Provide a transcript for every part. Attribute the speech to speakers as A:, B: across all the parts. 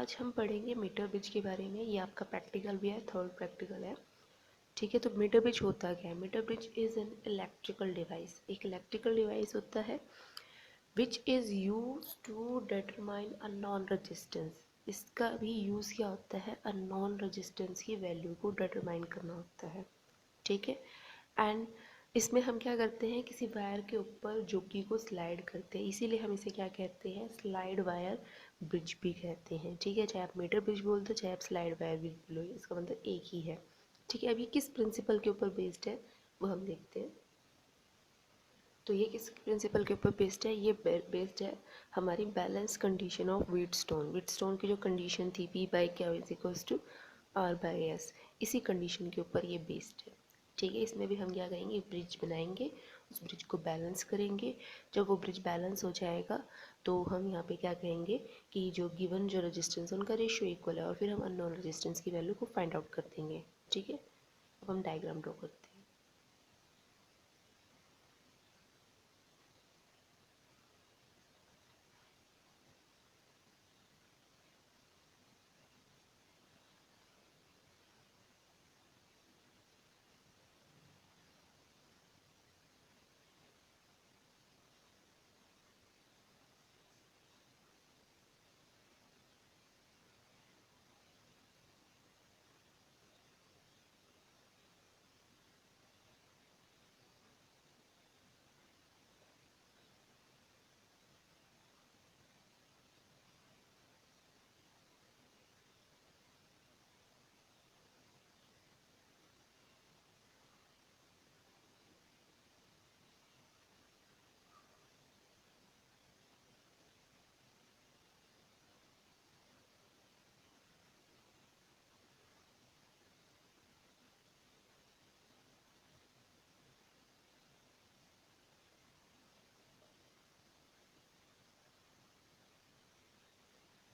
A: आज हम पढ़ेंगे मीटर ब्रिज के बारे में। ये आपका प्रैक्टिकल भी है, थर्ड प्रैक्टिकल है। ठीक है, तो मीटर ब्रिज होता क्या है? Meter bridge is an electrical device, एक इलेक्ट्रिकल डिवाइस होता है which is use to determine a known resistance. इसका भी यूज़ क्या होता है? अ नॉन रजिस्टेंस की वैल्यू को डिटरमाइन करना होता है। ठीक है, एंड इसमें हम क्या करते हैं, किसी वायर के ऊपर जोकी को स्लाइड करते हैं, इसीलिए हम इसे क्या कहते हैं? स्लाइड वायर ब्रिज भी कहते हैं। ठीक है, चाहे आप मीटर ब्रिज बोल दो चाहे आप स्लाइड वायर ब्रिज बोलो, इसका मतलब एक ही है। ठीक है, अब ये किस प्रिंसिपल के ऊपर बेस्ड है वो हम देखते हैं। तो ये किस प्रिंसिपल के ऊपर बेस्ड है? ये बेस्ड है हमारी balance condition of Wheatstone. Wheatstone की जो कंडीशन थी P/Q=R/S, इसी कंडीशन के ऊपर ये बेस्ड है। ठीक है, इसमें भी हम क्या करेंगे? ब्रिज बनाएंगे, उस ब्रिज को बैलेंस करेंगे। जब वो ब्रिज बैलेंस हो जाएगा तो हम यहाँ पे क्या कहेंगे कि जो गिवन जो रेजिस्टेंस उनका रेशियो इक्वल है, और फिर हम अननोन रेजिस्टेंस की वैल्यू को फाइंड आउट कर देंगे। ठीक है, अब हम डायग्राम ड्रॉ करते हैं।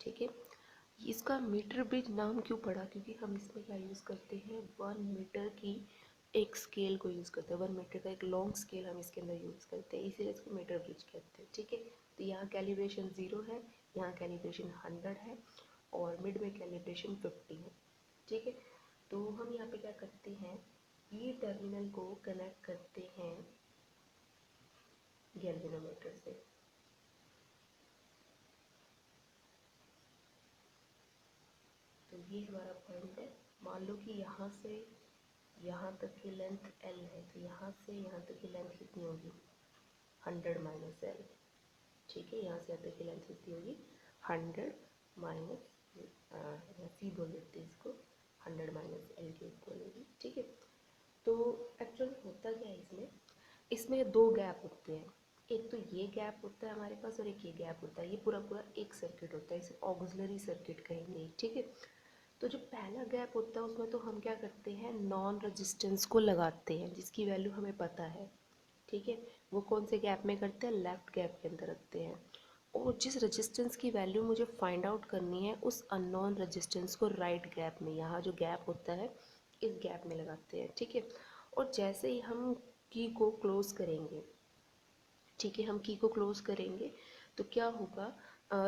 A: ठीक है, इसका मीटर ब्रिज नाम क्यों पड़ा? क्योंकि हम इसमें क्या यूज़ करते हैं? 1 मीटर की एक स्केल को यूज़ करते हैं। 1 मीटर का एक लॉन्ग स्केल हम इसके अंदर यूज़ करते हैं, इसीलिए इसको मीटर ब्रिज कहते हैं। ठीक है, तो यहाँ कैलिब्रेशन 0 है, यहाँ कैलिब्रेशन 100 है, और मिड में कैलिब्रेशन 50 है। ठीक है, तो हम यहाँ पे क्या करते हैं? ये टर्मिनल को कनेक्ट करते हैं गैल्वेनोमीटर से। तो ये हमारा पॉइंट है। मान लो कि यहाँ से यहाँ तक की लेंथ L है, तो यहाँ से यहाँ तक की लेंथ कितनी होगी? 100 माइनस एल। ठीक है, यहाँ से यहाँ तक की लेंथ कितनी होगी? 100 माइनस सी बोल देते हैं इसको, 100 माइनस एल के इक्वल होगी। ठीक है, तो एक्चुअल होता क्या है इसमें? इसमें दो गैप होते हैं, एक तो ये गैप होता है हमारे पास और एक ये गैप होता है। ये पूरा पूरा एक सर्किट होता है, इसे ऑक्सिलरी सर्किट कहेंगे। ठीक है, तो जो पहला गैप होता है उसमें तो हम क्या करते हैं? नॉन रेजिस्टेंस को लगाते हैं जिसकी वैल्यू हमें पता है। ठीक है, वो कौन से गैप में करते हैं? लेफ्ट गैप के अंदर रखते हैं। और जिस रेजिस्टेंस की वैल्यू मुझे फाइंड आउट करनी है उस अननोन रेजिस्टेंस को राइट गैप में, यहाँ जो गैप होता है इस गैप में लगाते हैं। ठीक है, और जैसे ही हम की को क्लोज करेंगे, ठीक है, हम की को क्लोज करेंगे तो क्या होगा?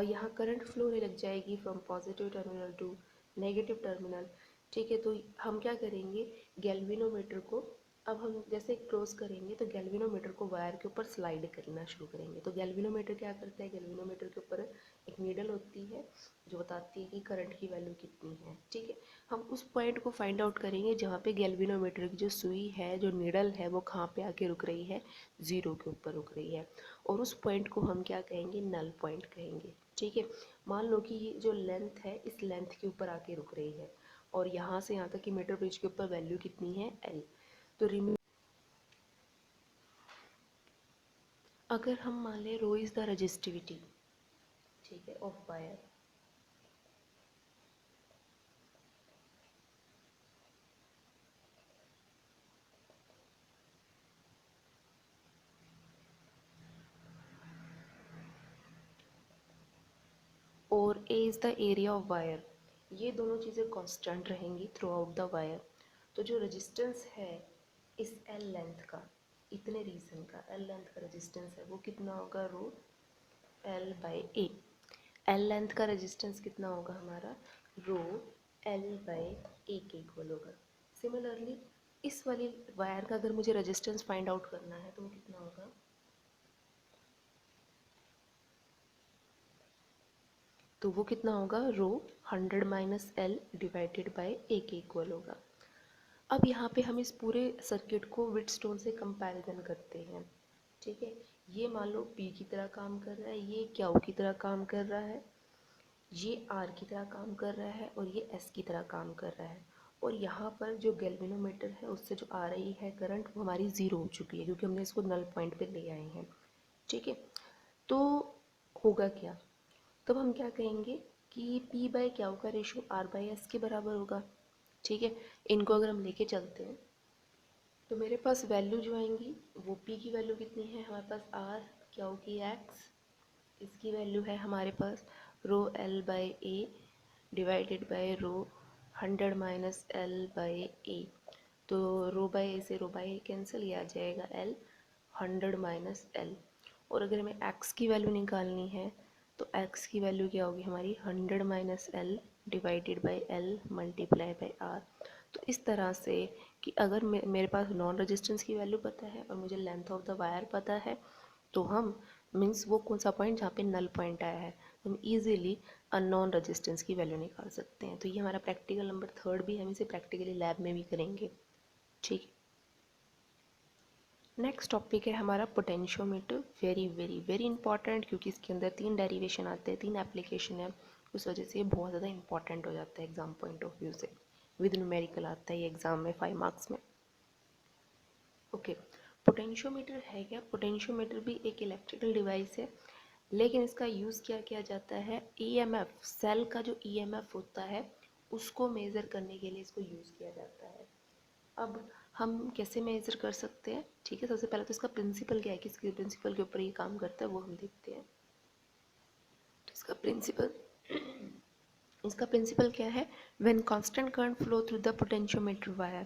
A: यहाँ करंट फ्लो होने लग जाएगी from positive terminal to negative terminal. ठीक है, तो हम क्या करेंगे? गैल्वेनोमीटर को अब हम जैसे क्लोज करेंगे तो गैल्वेनोमीटर को वायर के ऊपर स्लाइड करना शुरू करेंगे। तो गैल्वेनोमीटर क्या करता है? गैल्वेनोमीटर के ऊपर एक नीडल होती है जो बताती है कि करंट की वैल्यू कितनी है। ठीक है, हम उस पॉइंट को फाइंड आउट करेंगे जहाँ पे गैल्वेनोमीटर की जो सुई है, जो नीडल है, वो कहाँ पे आके रुक रही है? 0 के ऊपर रुक रही है, और उस पॉइंट को हम क्या कहेंगे? नल पॉइंट कहेंगे। ठीक है, मान लो कि ये जो लेंथ है इस लेंथ के ऊपर आके रुक रही है, और यहाँ से यहाँ तक की मीटर ब्रिज के ऊपर वैल्यू कितनी है? L। तो अगर हम मान लें रो इज़ द रजिस्टिविटी, ठीक है, ऑफ वायर, और A is the area of wire, ये दोनों चीज़ें कांस्टेंट रहेंगी थ्रू आउट द वायर। तो जो रेजिस्टेंस है इस L लेंथ का, इतने रीजन का L लेंथ का रेजिस्टेंस है, वो कितना होगा? रो L/A। एल लेंथ का रेजिस्टेंस कितना होगा हमारा, रो एल बाई ए के इक्वल होगा। सिमिलरली इस वाली वायर का अगर मुझे रेजिस्टेंस फाइंड आउट करना है तो वो कितना होगा, तो वो कितना होगा, रो 100 माइनस एल डिवाइडेड बाई ए के इक्वल होगा। अब यहाँ पे हम इस पूरे सर्किट को व्हीटस्टोन से कंपैरिजन करते हैं। ठीक है, ये मान लो पी की तरह काम कर रहा है, ये क्यू की तरह काम कर रहा है, ये आर की तरह काम कर रहा है और ये एस की तरह काम कर रहा है। और यहाँ पर जो गैल्वेनोमीटर है उससे जो आ रही है करंट वो हमारी ज़ीरो हो चुकी है क्योंकि हमने इसको नल पॉइंट पे ले आए हैं। ठीक है, तो होगा क्या, तब हम क्या कहेंगे कि P बाई क्यू का रेशो R बाई एस के बराबर होगा। ठीक है, इनको अगर हम लेके चलते हैं तो मेरे पास वैल्यू जो आएंगी वो P की वैल्यू कितनी है हमारे पास R, क्यू की X, इसकी वैल्यू है हमारे पास rho L by A divided by rho 100 minus L by A. तो रो बाई ए से रो बाई ए कैंसिल, ये आ जाएगा L 100 माइनस एल। और अगर हमें x की वैल्यू निकालनी है तो x की वैल्यू क्या होगी हमारी 100 minus L divided by L multiply by R. तो इस तरह से कि अगर मेरे पास नॉन रेजिस्टेंस की वैल्यू पता है और मुझे लेंथ ऑफ द वायर पता है तो हम मीन्स वो कौन सा पॉइंट जहाँ पे नल पॉइंट आया है तो हम इजीली अननोन रेजिस्टेंस की वैल्यू निकाल सकते हैं। तो ये हमारा प्रैक्टिकल नंबर 3 भी, हम इसे प्रैक्टिकली लैब में भी करेंगे। ठीक है, नेक्स्ट टॉपिक है हमारा potentiometer. Very very very important क्योंकि इसके अंदर 3 डेरिवेशन आते हैं, 3 एप्लीकेशन है, उस वजह से ये बहुत ज़्यादा इंपॉर्टेंट हो जाता है एग्जाम पॉइंट ऑफ व्यू से। विद न्यूमेरिकल आता है ये एग्जाम में 5 मार्क्स में। ओके, पोटेंशियोमीटर है क्या, पोटेंशियोमीटर भी एक इलेक्ट्रिकल डिवाइस है लेकिन इसका यूज़ क्या किया जाता है, ईएमएफ, सेल का जो ईएमएफ होता है उसको मेज़र करने के लिए इसको यूज़ किया जाता है। अब हम कैसे मेजर कर सकते हैं, ठीक है, सबसे पहले तो इसका प्रिंसिपल क्या है, किसके प्रिंसिपल के ऊपर ये काम करता है वो हम देखते हैं। तो इसका प्रिंसिपल क्या है, when constant current flow through the potentiometer wire,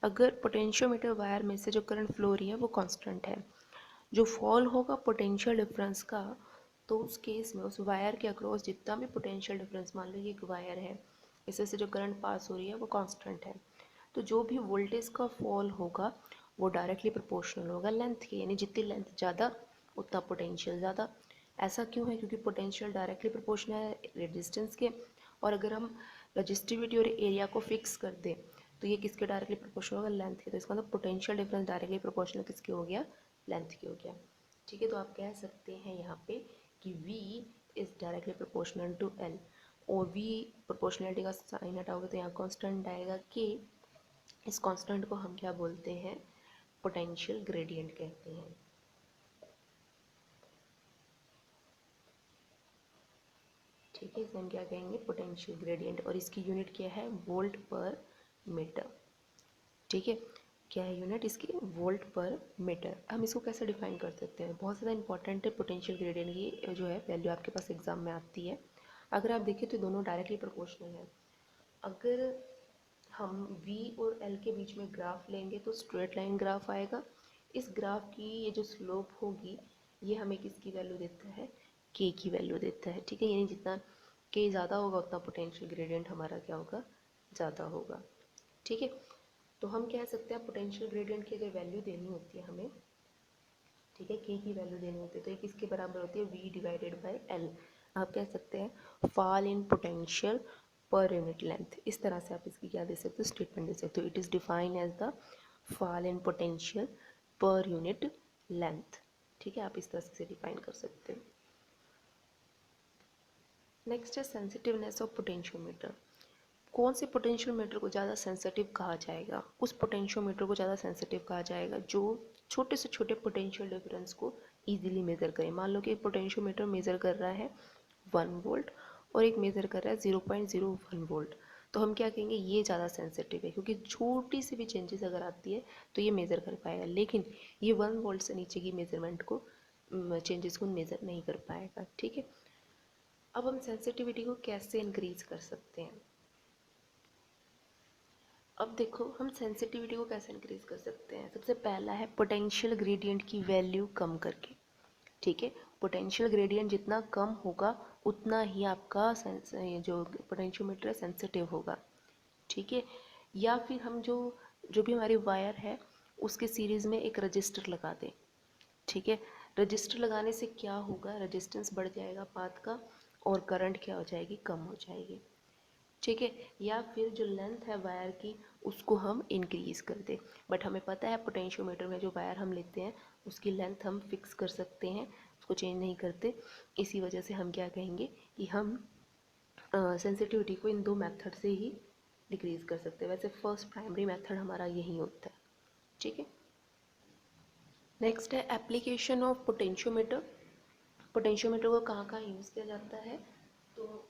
A: अगर पोटेंशियोमीटर वायर में से जो करंट फ्लो हो रही है वो कांस्टेंट है, जो फॉल होगा पोटेंशियल डिफरेंस का, तो उस केस में उस वायर के अक्रॉस जितना भी पोटेंशियल डिफरेंस, मान लो ये एक वायर है, इसमें से जो करंट पास हो रही है वो कांस्टेंट है, तो जो भी वोल्टेज का फॉल होगा वो डायरेक्टली प्रोपोर्शनल होगा लेंथ के, यानी जितनी लेंथ ज़्यादा उतना पोटेंशियल ज़्यादा। ऐसा क्यों है, क्योंकि पोटेंशियल डायरेक्टली प्रोपोर्शनल है रेजिस्टेंस के, और अगर हम रजिस्टिविटी और एरिया को फिक्स कर दें तो ये किसके डायरेक्टली प्रोपोर्शनल होगा, लेंथ के। तो इसका मतलब पोटेंशियल डिफरेंस डायरेक्टली प्रोपोर्शनल किसके हो गया, लेंथ के हो गया। ठीक है, तो आप कह सकते हैं यहाँ पे कि V is directly proportional to L, और V प्रोपोर्शनलिटी का साइन हटाओगे तो यहाँ कांस्टेंट आएगा K। इस कांस्टेंट को हम क्या बोलते हैं, पोटेंशियल ग्रेडियंट कहते हैं। ठीक है, इसे हम क्या कहेंगे, पोटेंशियल ग्रेडियंट, और इसकी यूनिट क्या है, वोल्ट पर मीटर। ठीक है, क्या है यूनिट इसकी, वोल्ट पर मीटर। हम इसको कैसे डिफाइन कर सकते हैं, बहुत ज़्यादा इंपॉर्टेंट है पोटेंशियल ग्रेडियंट की जो है वैल्यू आपके पास एग्जाम में आती है। अगर आप देखें तो दोनों डायरेक्टली प्रोपोर्शनल है। अगर हम V और L के बीच में ग्राफ लेंगे तो स्ट्रेट लाइन ग्राफ आएगा। इस ग्राफ की ये जो स्लोप होगी ये हमें किसकी वैल्यू देता है, K की वैल्यू देता है। ठीक है, यानी जितना K ज़्यादा होगा उतना पोटेंशियल ग्रेडियंट हमारा क्या होगा, ज़्यादा होगा। ठीक है, तो हम कह सकते हैं पोटेंशियल ग्रेडियंट की अगर वैल्यू देनी होती है हमें, ठीक है, K की वैल्यू देनी होती है तो ये किसके बराबर होती है, V डिवाइडेड बाई L। आप कह सकते हैं fall in potential per unit length, इस तरह से आप इसकी क्या दे सकते हो, स्टेटमेंट दे सकते हो। It is defined as the fall in potential per unit length. ठीक है, आप इस तरह से डिफाइन कर सकते हो। नेक्स्ट है सेंसिटिवनेस ऑफ पोटेंशियोमीटर। कौन से पोटेंशियोमीटर को ज़्यादा सेंसिटिव कहा जाएगा, उस पोटेंशियोमीटर को ज़्यादा सेंसिटिव कहा जाएगा जो छोटे से छोटे पोटेंशियल डिफरेंस को इजीली मेज़र करें। मान लो कि एक पोटेंशियोमीटर मेज़र कर रहा है 1 वोल्ट और एक मेज़र कर रहा है 0.01 वोल्ट, तो हम क्या कहेंगे, ये ज़्यादा सेंसिटिव है क्योंकि छोटी सी भी चेंजेस अगर आती है तो ये मेज़र कर पाएगा, लेकिन ये 1 वोल्ट से नीचे की मेज़रमेंट को चेंजेस को मेज़र नहीं कर पाएगा। ठीक है, अब हम सेंसिटिविटी को कैसे इंक्रीज कर सकते हैं, अब देखो हम सेंसिटिविटी को कैसे इंक्रीज कर सकते हैं। सबसे पहला है पोटेंशियल ग्रेडियंट की वैल्यू कम करके। ठीक है, पोटेंशियल ग्रेडियंट जितना कम होगा उतना ही आपका ये जो पोटेंशियोमीटर है सेंसिटिव होगा, ठीक है। या फिर हम जो जो भी हमारी वायर है उसके सीरीज़ में एक रजिस्टर लगा दें, ठीक है। रजिस्टर लगाने से क्या होगा, रेजिस्टेंस बढ़ जाएगा पाथ का और करंट क्या हो जाएगी, कम हो जाएगी, ठीक है। या फिर जो लेंथ है वायर की उसको हम इंक्रीज़ कर दें, बट हमें पता है पोटेंशियोमीटर में जो वायर हम लेते हैं उसकी लेंथ हम फिक्स कर सकते हैं, उसको चेंज नहीं करते। इसी वजह से हम क्या कहेंगे कि हम सेंसिटिविटी को इन दो मेथड से ही डिक्रीज़ कर सकते हैं। वैसे फर्स्ट प्राइमरी मेथड हमारा यही होता है, ठीक है। नेक्स्ट है एप्लीकेशन ऑफ पोटेंशियोमीटर। पोटेंशियोमीटर को कहाँ कहाँ यूज़ किया जाता है, तो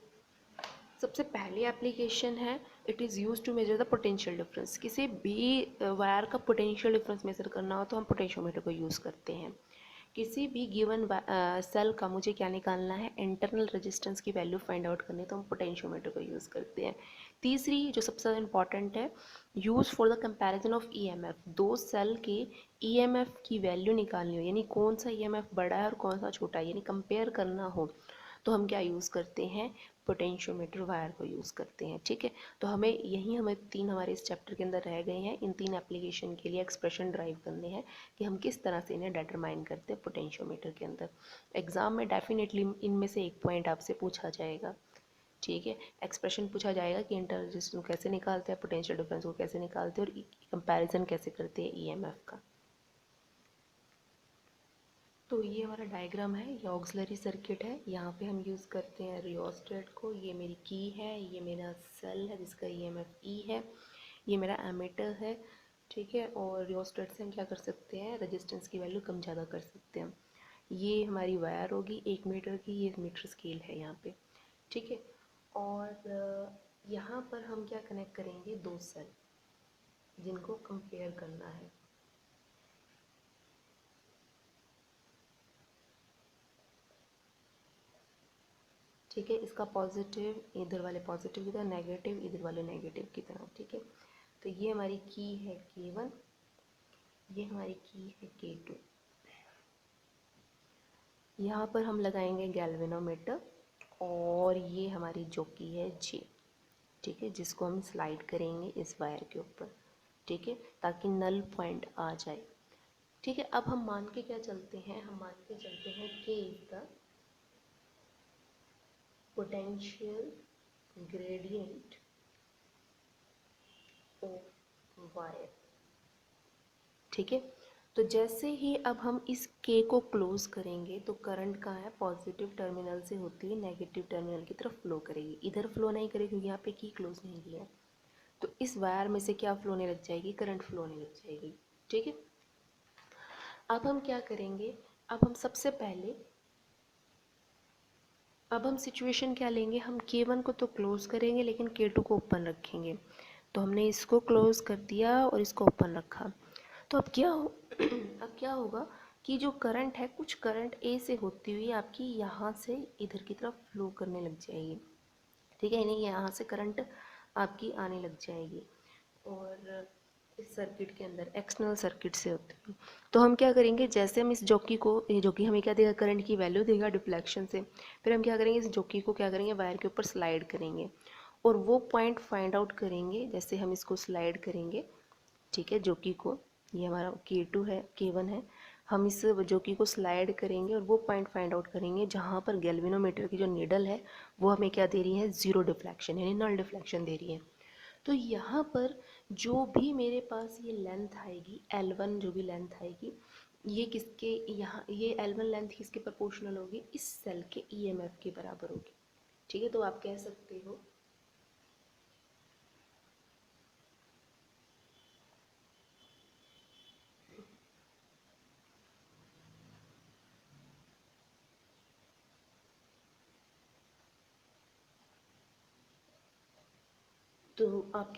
A: सबसे पहली एप्लीकेशन है it is use to measure the potential difference. किसी भी वायर का पोटेंशियल डिफरेंस मेजर करना हो तो हम पोटेंशियोमीटर को यूज़ करते हैं। किसी भी गिवन सेल का मुझे क्या निकालना है, इंटरनल रेजिस्टेंस की वैल्यू फाइंड आउट करनी है तो हम पोटेंशियोमीटर को यूज़ करते हैं। तीसरी जो सबसे ज़्यादा इंपॉर्टेंट है, use for the comparison of EMF. दो सेल के ईएमएफ की वैल्यू निकालनी हो, यानी कौन सा ईएमएफ बड़ा है और कौन सा छोटा है, यानी कंपेयर करना हो तो हम क्या यूज़ करते हैं, पोटेंशियोमीटर वायर को यूज़ करते हैं, ठीक है। तो हमें तीन हमारे इस चैप्टर के अंदर रह गए हैं। इन तीन एप्लीकेशन के लिए एक्सप्रेशन ड्राइव करने हैं कि हम किस तरह से इन्हें डिटरमाइन करते हैं पोटेंशियोमीटर के अंदर। एग्जाम में डेफिनेटली इनमें से एक पॉइंट आपसे पूछा जाएगा, ठीक है। एक्सप्रेशन पूछा जाएगा कि इंटर रेजिस्टेंस को कैसे निकालते हैं, पोटेंशियल डिफरेंस को कैसे निकालते हैं और कंपैरिजन कैसे करते हैं ईएमएफ का। तो ये हमारा डायग्राम है, ये ऑक्सिलरी सर्किट है। यहाँ पे हम यूज़ करते हैं रियोस्टेट को। ये मेरी की है, ये मेरा सेल है जिसका ईएमएफ ई है, ये मेरा एमीटर है, ठीक है। और रियोस्टेट से हम क्या कर सकते हैं, रेजिस्टेंस की वैल्यू कम ज़्यादा कर सकते हैं। ये हमारी वायर होगी 1 मीटर की, ये मीटर स्केल है यहाँ पे, ठीक है। और यहाँ पर हम क्या कनेक्ट करेंगे, दो सेल जिनको कंपेयर करना है, ठीक है। इसका पॉजिटिव इधर वाले पॉजिटिव की तरह, नेगेटिव इधर वाले नेगेटिव की तरह, ठीक है। तो ये हमारी की है K1, ये हमारी की है K2। यहाँ पर हम लगाएंगे गैल्वेनोमीटर और ये हमारी जोकी है J, ठीक है, जिसको हम स्लाइड करेंगे इस वायर के ऊपर, ठीक है, ताकि नल पॉइंट आ जाए, ठीक है। अब हम मान के क्या चलते हैं, हम मान के चलते हैं K is the potential gradient of wire, ठीक है। तो जैसे ही अब हम इस K को क्लोज करेंगे तो करंट कहाँ है, पॉजिटिव टर्मिनल से होती हुई नेगेटिव टर्मिनल की तरफ फ्लो करेगी, इधर फ्लो नहीं करेगी क्योंकि यहाँ पे की क्लोज नहीं किया है। तो इस वायर में से क्या फ्लो होने लग जाएगी, करंट फ्लो होने लग जाएगी, ठीक है। अब हम क्या करेंगे, अब हम सिचुएशन क्या लेंगे, हम K1 को तो क्लोज करेंगे लेकिन K2 को ओपन रखेंगे। तो हमने इसको क्लोज कर दिया और इसको ओपन रखा। तो अब अब क्या होगा कि जो करंट है, कुछ करंट ए से होती हुई आपकी यहाँ से इधर की तरफ फ्लो करने लग जाएगी, ठीक है, यानी यहाँ से करंट आपकी आने लग जाएगी और इस सर्किट के अंदर एक्सटर्नल सर्किट से होती हुई। तो हम क्या करेंगे, जैसे हम इस जॉकी को, ये जॉकी हमें क्या देगा, करंट की वैल्यू देगा डिफ्लेक्शन से। फिर हम क्या करेंगे, इस जॉकी को क्या करेंगे, वायर के ऊपर स्लाइड करेंगे और वो पॉइंट फाइंड आउट करेंगे। जैसे हम इसको स्लाइड करेंगे, ठीक है, जॉकी को, ये हमारा K2 है, K1 है, हम इस जॉकी को स्लाइड करेंगे और वो पॉइंट फाइंड आउट करेंगे जहाँ पर गैल्वेनोमीटर की जो नीडल है वो हमें क्या दे रही है, ज़ीरो डिफ्लेक्शन, यानी नल डिफ्लेक्शन दे रही है। तो यहाँ पर जो भी मेरे पास ये लेंथ आएगी L1, जो भी लेंथ आएगी, ये किसके, यहाँ ये L1 लेंथ किसके प्रोपोर्शनल होगी, इस सेल के ईएमएफ के बराबर होगी, ठीक है। तो आप कह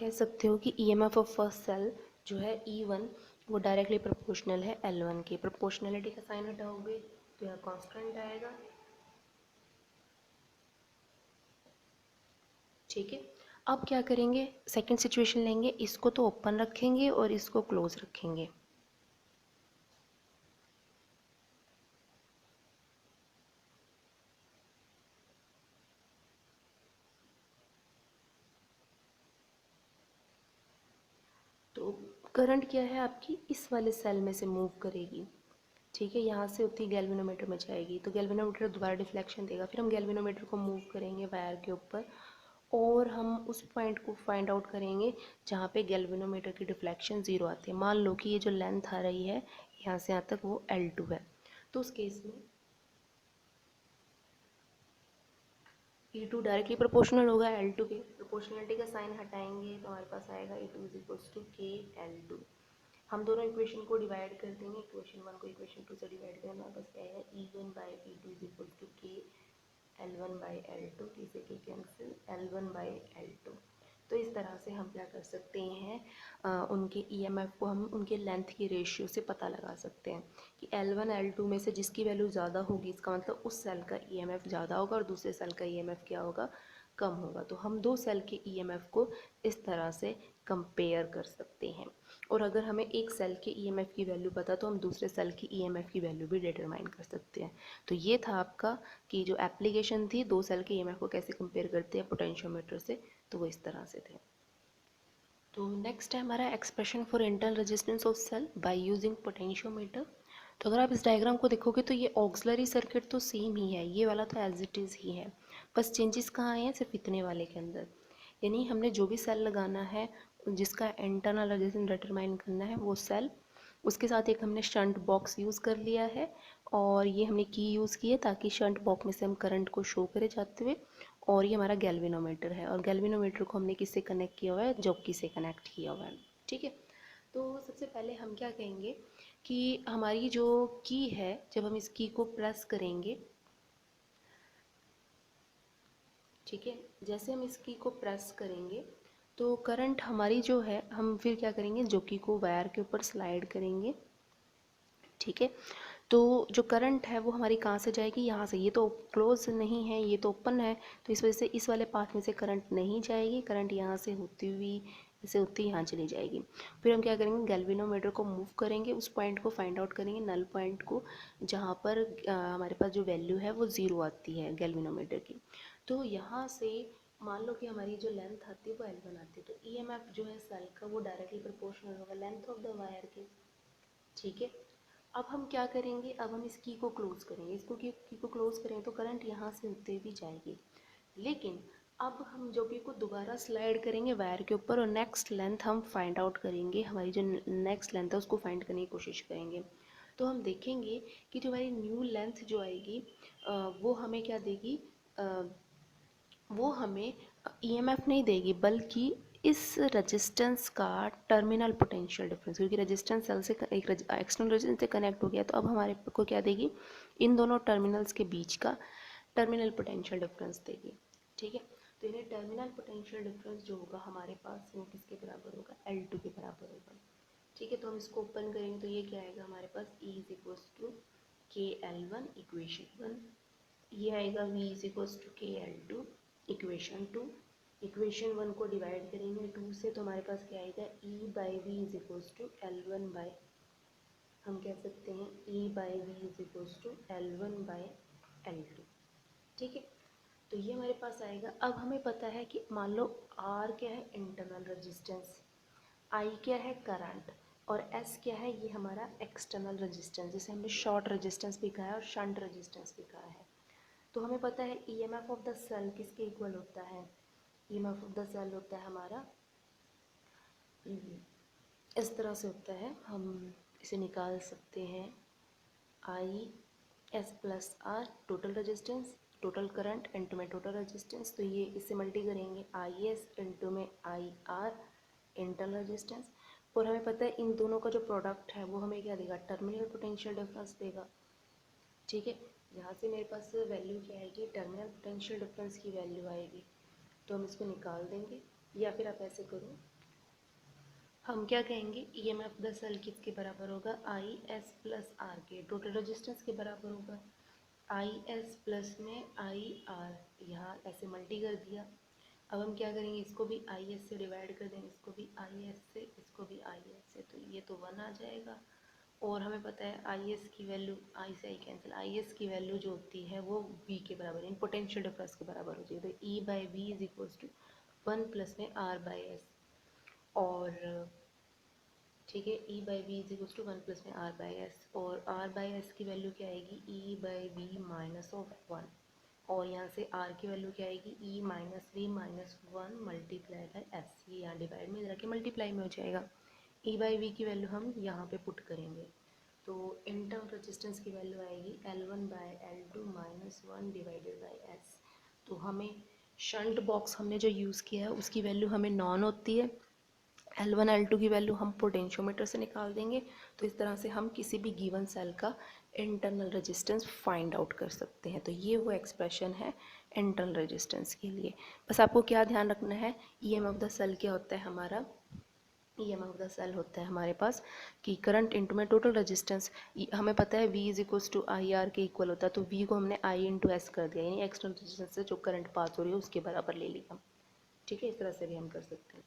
A: सकते हो कि ईएमएफ ऑफ फर्स्ट सेल जो है E1 वो डायरेक्टली प्रोपोर्शनल है L1 के। प्रोपोर्शनलिटी का साइन हटाओगे तो यहाँ कांस्टेंट आएगा, ठीक है। अब क्या करेंगे, सेकंड सिचुएशन लेंगे, इसको तो ओपन रखेंगे और इसको क्लोज रखेंगे, करंट क्या है आपकी इस वाले सेल में से मूव करेगी, ठीक है, यहाँ से होती गैल्वेनोमीटर में जाएगी, तो गैल्वेनोमीटर दोबारा डिफ्लेक्शन देगा, फिर हम गैल्वेनोमीटर को मूव करेंगे वायर के ऊपर और हम उस पॉइंट को फाइंड आउट करेंगे जहाँ पे गैल्वेनोमीटर की डिफ्लेक्शन ज़ीरो आती है। मान लो कि ये जो लेंथ आ रही है यहाँ से यहाँ तक वो L2 है, तो उस केस में E2 डायरेक्टली प्रोपोर्शनल होगा L2 के, प्रोपोर्शनलिटी का साइन हटाएंगे तो हमारे पास आएगा E2 is equals to KL2। हम दोनों इक्वेशन को डिवाइड कर देंगे, इक्वेशन 1 को इक्वेशन 2 से डिवाइड करें, हमारे पास क्या आएगा E1 by E2 is equals to KL1 by L2, किसे के कैंसिल L1 बाई L2। तो इस तरह से हम क्या कर सकते हैं, उनके ईएमएफ को हम उनके लेंथ की रेशियो से पता लगा सकते हैं कि L1 L2 में से जिसकी वैल्यू ज़्यादा होगी इसका मतलब उस सेल का ईएमएफ ज़्यादा होगा और दूसरे सेल का ईएमएफ क्या होगा, कम होगा। तो हम दो सेल के ईएमएफ को इस तरह से कंपेयर कर सकते हैं, और अगर हमें एक सेल के ईएमएफ की वैल्यू पता तो हम दूसरे सेल की ईएमएफ की वैल्यू भी डिटरमाइन कर सकते हैं। तो ये था आपका कि जो एप्लीकेशन थी दो सेल के ईएमएफ को कैसे कंपेयर करते हैं पोटेंशियोमीटर से, तो वो इस तरह से थे। तो नेक्स्ट है हमारा expression for internal resistance of cell by using potentiometer. तो अगर आप इस डायग्राम को देखोगे तो ये ऑक्सिलरी सर्किट तो सेम ही है, ये वाला तो एज इट इज़ ही है, बस चेंजेस कहाँ आए हैं सिर्फ इतने वाले के अंदर, यानी हमने जो भी सेल लगाना है जिसका इंटरनल रेजिस्टेंस डिटरमाइन करना है वो सेल, उसके साथ एक हमने शंट बॉक्स यूज़ कर लिया है और ये हमने की यूज़ की है ताकि शंट बॉक्स में से हम करंट को शो करे जाते हुए, और ये हमारा गैल्वेनोमीटर है और गैल्वेनोमीटर को हमने किससे कनेक्ट किया हुआ है, जॉकी से कनेक्ट किया हुआ है, ठीक है। तो सबसे पहले हम क्या कहेंगे कि हमारी जो की है जब हम इस की को प्रेस करेंगे, ठीक है, जैसे हम इस की को प्रेस करेंगे तो करंट हमारी जो है हम फिर क्या करेंगे जॉकी को वायर के ऊपर स्लाइड करेंगे, ठीक है। तो जो करंट है वो हमारी कहाँ से जाएगी, यहाँ से, ये तो क्लोज नहीं है ये तो ओपन है, तो इस वजह से इस वाले पाथ में से करंट नहीं जाएगी, करंट यहाँ से होती हुई ऐसे होती यहाँ चली जाएगी। फिर हम क्या करेंगे गैल्वेनोमीटर को मूव करेंगे, उस पॉइंट को फाइंड आउट करेंगे, नल पॉइंट को, जहाँ पर हमारे पास जो वैल्यू है वो ज़ीरो आती है गैल्वेनोमीटर की। तो यहाँ से मान लो कि हमारी जो लेंथ आती है वो L1 आती है, तो ईएमएफ जो है सेल का वो डायरेक्टली प्रोपोर्शनल होगा लेंथ ऑफ द वायर के, ठीक है। अब हम क्या करेंगे, अब हम इस की को क्लोज करेंगे, इसको की को क्लोज करेंगे तो करंट यहाँ से होते हुए जाएगी, लेकिन अब हम जो की को दोबारा स्लाइड करेंगे वायर के ऊपर और नेक्स्ट लेंथ हम फाइंड आउट करेंगे, हमारी जो नेक्स्ट लेंथ है उसको फाइंड करने की कोशिश करेंगे। तो हम देखेंगे कि जो हमारी न्यू लेंथ जो आएगी वो हमें क्या देगी, वो हमें ईएमएफ नहीं देगी बल्कि इस रेजिस्टेंस का टर्मिनल पोटेंशियल डिफरेंस, क्योंकि रेजिस्टेंस सेल से एक एक्सटर्नल रेजिस्टेंस से कनेक्ट हो गया तो अब हमारे को क्या देगी, इन दोनों टर्मिनल्स के बीच का टर्मिनल पोटेंशियल डिफरेंस देगी, ठीक है। तो इन्हें टर्मिनल पोटेंशियल डिफरेंस जो होगा हमारे पास वो किसके बराबर होगा, L2 के बराबर होगा, ठीक है। तो हम इसको ओपन करेंगे तो ये क्या आएगा हमारे पास E is equals to KL1 equation 1, ये आएगा V is equals to KL2 equation 2, equation 1 को डिवाइड करेंगे 2 से तो हमारे पास क्या आएगा E by V is equals to L1 by, हम कह सकते हैं E by V is equals to L1 by L2, ठीक है। तो ये हमारे पास आएगा। अब हमें पता है कि मान लो R क्या है इंटरनल रेजिस्टेंस, I क्या है करंट और S क्या है ये हमारा एक्सटर्नल रेजिस्टेंस, जिसे हमने शॉर्ट रेजिस्टेंस भी कहा है और शंट रेजिस्टेंस भी कहा है। तो हमें पता है ईएमएफ ऑफ द सेल किसके इक्वल होता है, ईएमएफ ऑफ द सेल होता है हमारा इस तरह से होता है, हम इसे निकाल सकते हैं I S plus R total resistance, total current into में टोटल रेजिस्टेंस, तो ये इससे मल्टी करेंगे आई एस इंटू में आई आर इंटरनल रेजिस्टेंस, और हमें पता है इन दोनों का जो प्रोडक्ट है वो हमें क्या देगा, टर्मिनल पोटेंशियल डिफरेंस देगा, ठीक है। यहाँ से मेरे पास वैल्यू क्या आएगी, टर्मिनल पोटेंशियल डिफरेंस की वैल्यू आएगी, तो हम इसको निकाल देंगे, या फिर आप ऐसे करो, हम क्या कहेंगे ईएमएफ द सेल किसके बराबर होगा, आई एस प्लस आर के टोटल रेजिस्टेंस के बराबर होगा, आई एस प्लस में आई आर, यहाँ ऐसे मल्टी कर दिया। अब हम क्या करेंगे, इसको भी आई एस से डिवाइड कर देंगे, इसको भी आई एस से, इसको भी आई एस से, तो ये तो 1 आ जाएगा, और हमें पता है आई एस की वैल्यू, आई से आई कैंसिल, आई एस की वैल्यू जो होती है वो वी के बराबर इन पोटेंशियल डिफरेंस के बराबर हो जाएगी, तो E by V is equals to 1 plus में आर बाई एस, और ठीक है। E by V is equals to 1 plus में आर बाई एस, और आर बाई एस की वैल्यू क्या आएगी, E by V minus of 1, और यहाँ से आर की वैल्यू क्या आएगी, E minus V minus 1 multiply by S, ये यहाँ डिवाइड में इधर के मल्टीप्लाई में हो जाएगा। ई बाई वी की वैल्यू हम यहाँ पे पुट करेंगे, तो इंटरनल रेजिस्टेंस की वैल्यू आएगी L1 by L2 minus 1 divided by S. तो हमें शंट बॉक्स हमने जो यूज़ किया है उसकी वैल्यू हमें नॉन होती है, L1 L2 की वैल्यू हम पोटेंशियोमीटर से निकाल देंगे। तो इस तरह से हम किसी भी गिवन सेल का इंटरनल रेजिस्टेंस फाइंड आउट कर सकते हैं। तो ये वो एक्सप्रेशन है इंटरनल रेजिस्टेंस के लिए। बस आपको क्या ध्यान रखना है, ईएम ऑफ द सेल क्या होता है हमारा, ईएम ऑफ द सेल होता है हमारे पास कि करंट इंटू में टोटल रेजिस्टेंस, हमें पता है V is equals to I R के इक्वल होता है, तो V को हमने I इंटू एस कर दिया, यानी एक्सटर्नल रेजिस्टेंस से जो करंट पास हो रही है उसके बराबर ले लिया। ठीक है, इस तरह से भी हम कर सकते हैं।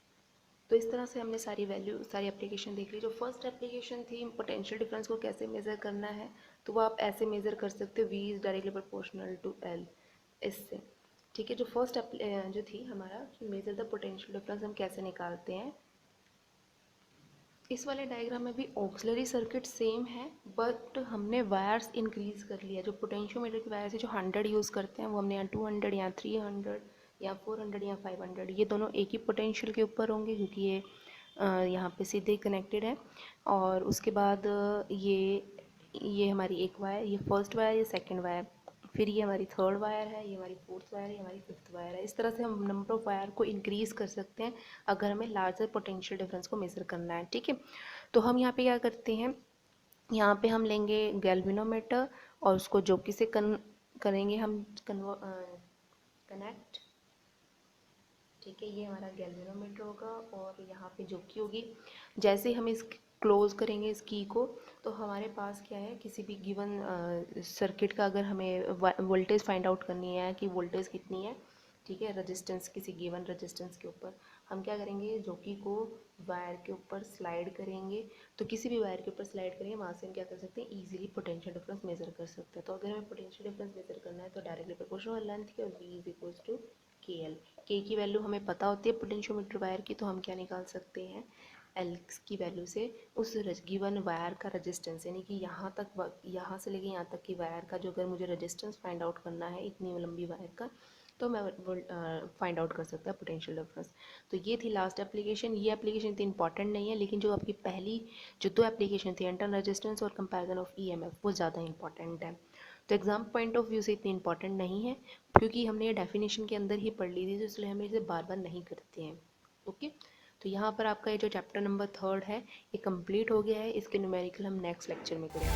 A: तो इस तरह से हमने सारी वैल्यू, सारी एप्लीकेशन देख ली। जो फर्स्ट एप्लीकेशन थी पोटेंशियल डिफरेंस को कैसे मेज़र करना है, तो वो आप ऐसे मेज़र कर सकते हो, V is directly proportional to L, इससे। ठीक है, जो फर्स्ट जो थी हमारा मेज़र द पोटेंशियल डिफरेंस, हम कैसे निकालते हैं, इस वाले डायग्राम में भी ऑक्सिलरी सर्किट सेम है, बट हमने वायर्स इंक्रीज कर लिया। जो पोटेंशियोमीटर की वायर्स है जो 100 यूज़ करते हैं, वो हमने यहाँ 200 या 300 या 400 या 500, ये दोनों एक ही पोटेंशियल के ऊपर होंगे क्योंकि ये यहाँ पे सीधे कनेक्टेड है। और उसके बाद ये हमारी एक वायर, ये फर्स्ट वायर, ये सेकंड वायर, फिर ये हमारी थर्ड वायर है, ये हमारी फोर्थ वायर है, ये हमारी फिफ्थ वायर है। इस तरह से हम नंबर ऑफ वायर को इंक्रीज़ कर सकते हैं अगर हमें लार्जर पोटेंशियल डिफरेंस को मेज़र करना है। ठीक है, तो हम यहाँ पे क्या करते हैं, यहाँ पे हम लेंगे गैल्वेनोमीटर और उसको जोकी से करेंगे हम कनेक्ट। ठीक है, ये हमारा गैल्वेनोमीटर होगा और यहाँ पे जोकी होगी। जैसे ही हम इस क्लोज करेंगे इस की को, तो हमारे पास क्या है, किसी भी गिवन सर्किट का अगर हमें वोल्टेज फाइंड आउट करनी है कि वोल्टेज कितनी है, ठीक है, रेजिस्टेंस, किसी गिवन रेजिस्टेंस के ऊपर हम क्या करेंगे, जोकी को वायर के ऊपर स्लाइड करेंगे। तो किसी भी वायर के ऊपर स्लाइड करेंगे, वहाँ से हम क्या कर सकते हैं, इजीली पोटेंशियल डिफरेंस मेजर कर सकते हैं। तो अगर हमें पोटेंशियल डिफरेंस मेजर करना है तो डायरेक्टली प्रोपोर्शनल लेंथ की, और V is equals to KL। K की वैल्यू हमें पता होती है पोटेंशियोमीटर वायर की, तो हम क्या निकाल सकते हैं, L की वैल्यू से उस गिवन वायर का रेजिस्टेंस, यानी कि यहाँ तक, यहाँ से लेके यहाँ तक की वायर का जो, अगर मुझे रेजिस्टेंस फाइंड आउट करना है इतनी लंबी वायर का, तो मैं फाइंड आउट कर सकता है पोटेंशियल डिफरेंस। तो ये थी लास्ट एप्लीकेशन। ये एप्लीकेशन इतनी इंपॉर्टेंट नहीं है, लेकिन जो आपकी पहली जो दो एप्लीकेशन थी, इंटरनल रेजिस्टेंस और कंपैरिजन ऑफ ईएमएफ, वो ज़्यादा इंपॉर्टेंट है। तो एग्जाम पॉइंट ऑफ व्यू से इतनी इंपॉर्टेंट नहीं है क्योंकि हमने ये डेफिनेशन के अंदर ही पढ़ ली थी, तो इसलिए हम इसे बार बार नहीं करते हैं। ओके, तो यहाँ पर आपका ये जो चैप्टर नंबर 3 है ये कंप्लीट हो गया है। इसके न्यूमेरिकल हम नेक्स्ट लेक्चर में करेंगे।